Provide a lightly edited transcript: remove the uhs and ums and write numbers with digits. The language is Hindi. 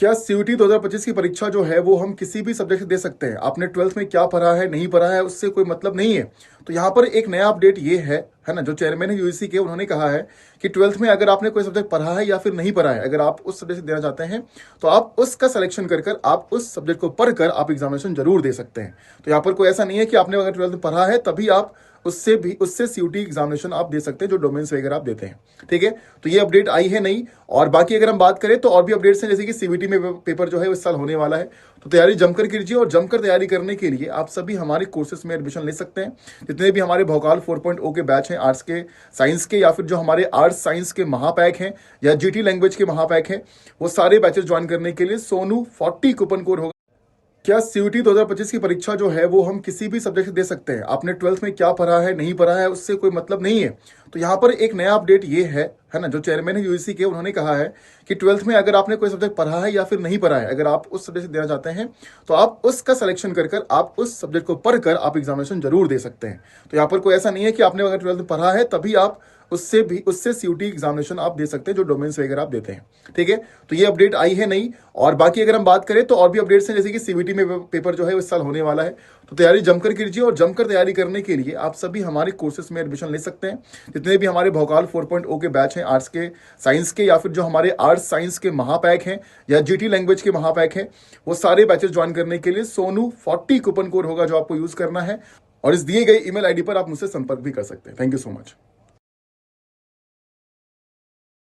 क्या सीयूटी 2025 की परीक्षा जो है वो हम किसी भी सब्जेक्ट से दे सकते हैं? आपने 12th में क्या पढ़ा है, नहीं पढ़ा है, उससे कोई मतलब नहीं है। तो यहाँ पर एक नया अपडेट ये है ना, जो चेयरमैन है यूजीसी के, उन्होंने कहा है कि 12th में अगर आपने कोई सब्जेक्ट पढ़ा है या फिर नहीं पढ़ा है, अगर आप उस सब्जेक्ट से देना चाहते हैं, तो आप उसका सिलेक्शन कर आप उस सब्जेक्ट को पढ़कर आप एग्जामिनेशन जरूर दे सकते हैं। तो यहाँ पर कोई ऐसा नहीं है कि आपने अगर 12th में पढ़ा है तभी आप उससे सीयूटी एग्जामिनेशन आप दे सकते हैं, जो डोमेन्स वगैरह आप देते हैं। ठीक है, तो ये अपडेट आई है नहीं। और बाकी अगर हम बात करें तो और भी अपडेट्स हैं, जैसे कि सीबीटी में पेपर जो है इस साल होने वाला है, तो तैयारी जमकर कीजिए। और जमकर तैयारी करने के लिए आप सभी हमारे कोर्सेज में एडमिशन ले सकते हैं। जितने भी हमारे भोकाल 4.0 के बैच हैं, आर्ट्स के, साइंस के, या फिर जो हमारे आर्ट्स साइंस के महापैक हैं या जीटी लैंग्वेज के महापैक हैं, वो सारे बैचेस ज्वाइन करने के लिए सोनू 40 कूपन कोड होगा। क्या सीयूटी 2025 की परीक्षा जो है वो हम किसी भी सब्जेक्ट से दे सकते हैं? आपने 12th में क्या पढ़ा है, नहीं पढ़ा है, उससे कोई मतलब नहीं है। तो यहाँ पर एक नया अपडेट ये है ना, जो चेयरमैन है यूजीसी के, उन्होंने कहा है कि 12th में अगर आपने कोई सब्जेक्ट पढ़ा है या फिर नहीं पढ़ा है, अगर आप उस सब्जेक्ट से देना चाहते हैं, तो आप उसका सिलेक्शन कर आप उस सब्जेक्ट को पढ़कर आप एग्जामिनेशन जरूर दे सकते हैं। तो यहाँ पर कोई ऐसा नहीं है कि आपने अगर 12th में पढ़ा है तभी आप उससे सीयूटी एग्जामिनेशन आप दे सकते हैं, जो डोमेन्स वगैरह आप देते हैं। ठीक है, तो ये अपडेट आई है नहीं। और बाकी अगर हम बात करें तो और भी अपडेट्स हैं, जैसे कि सीबीटी में पेपर जो है इस साल होने वाला है, तो तैयारी जमकर कीजिए। और जमकर तैयारी करने के लिए आप सभी हमारे कोर्सेज में एडमिशन ले सकते हैं। जितने भी हमारे भोकाल 4.0 के बैच हैं, आर्ट्स के, साइंस के, या फिर जो हमारे आर्ट्स साइंस के महापैक हैं या जीटी लैंग्वेज के महापैक हैं, वो सारे बैचेस ज्वाइन करने के लिए सोनू 40 कूपन कोड होगा, जो आपको यूज करना है। और इस दिए गए ईमेल आईडी पर आप मुझसे संपर्क भी कर सकते हैं। Thank you so much.